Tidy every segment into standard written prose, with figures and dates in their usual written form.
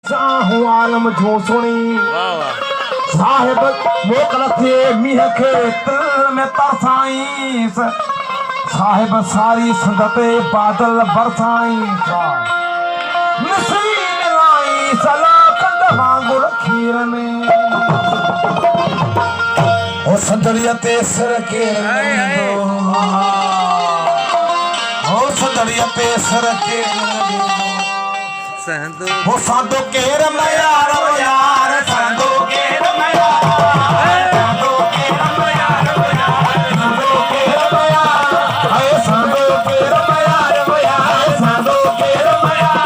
चाहूं आलम जो सुनी साहिब मोकल थे मीह खे तिल में तरसाईं साहिब सारी संदते बादल बरसाईं मिसरी मिलाई सला कंद वांगुर खीर में ओ संदड़िया ते सिर के ओ संदड़िया ते सिर के वो साधो केर मयार वो यार साधो केर मयार साधो केर मयार वो यार साधो केर मयार हाय साधो केर मयार वो यार साधो केर मयार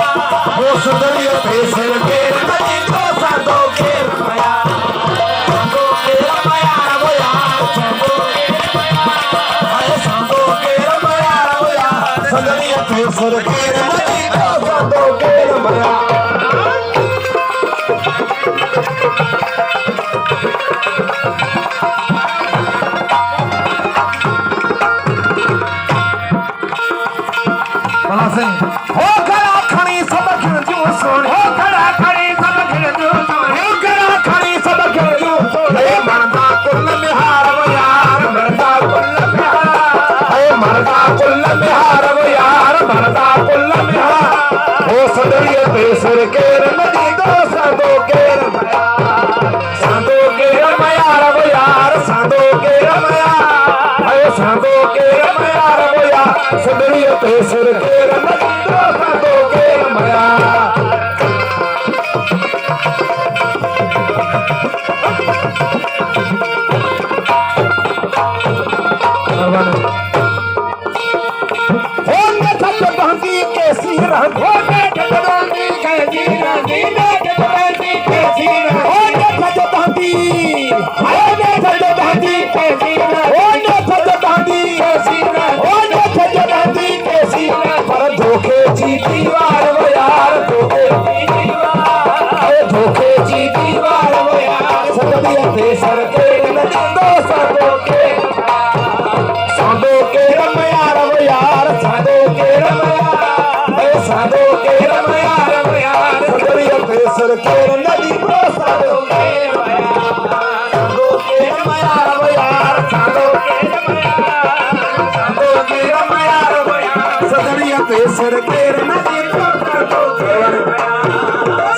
वो सुंदरिया पेशल केर नदी तो साधो केर मयार साधो केर मयार वो यार साधो केर मयार हाय साधो केर मयार वो यार सुंदरिया पेशल केर नदी तो साधो केर मयार हो खड़ा खड़ी सब खिलजू सोन हो खड़ा खड़ी सब खिलजू सोन हो खड़ा खड़ी सब खिलजू सोन हे मर्दा कुल बिहार वो यार मर्दा कुल बिहार हे मर्दा कुल बिहार वो यार मर्दा कुल बिहार हो सदरिया पे सुर के नदी दो साधो के साधो के मयार वो यार साधो के मयार हे साधो के मयार वो यार सदरिया पे सुर के नदी दो साधो के मयार कैसी रंग हो जगदानी कैसी रंगी जगदानी कैसी रंग हो जगदानी आए ने जगदानी कैसी रंग हो जगदानी कैसी रंग हो जगदानी कैसी रंग पर धोखे जी दीवार वो यार धोखे जी दीवार धोखे जी दीवार वो यार सदरिया पे सर के नदी दो साधो के रमयार वो यार साधो के रमयार साधो के रमयार वो यार सदरिया पे सर के नदी दो साधो के रमयार साधो के रमयार वो यार साधो के रमयार साधो के रमयार वो यार सदरिया पे सर के नदी दो साधो के रमयार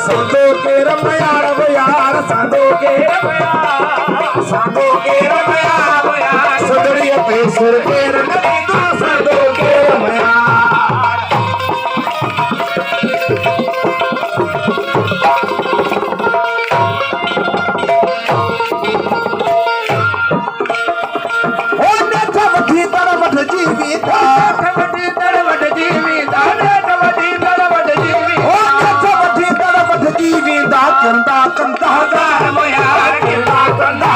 साधो के रमयार वो यार साधो के रमयार साधो के रमयार वो यार सदरिया पे सर के नदी दो साधो के रमयार कंदा कंदा हार वो यार कंदा कंदा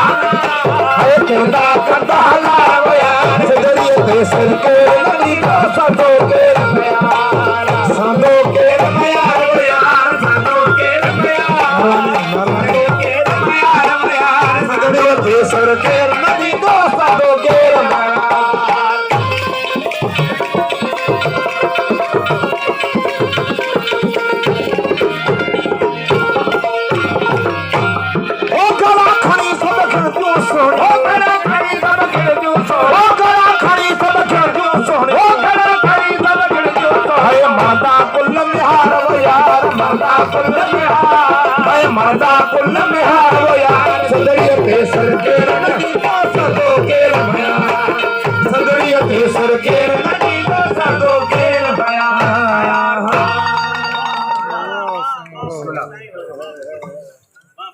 हाय कंदा कंदा हार वो यार सदरिया पे सर के नदी का साधो के रमयार साधो के रमयार वो यार साधो के रमयार साधो के रमयार वो यार सदरिया पे सर के नदी का साधो के रमयार मर्दा कुल बिहार वो यार सदरिया पे सर के नदी दो साधो के रमयार सदरिया पे सर के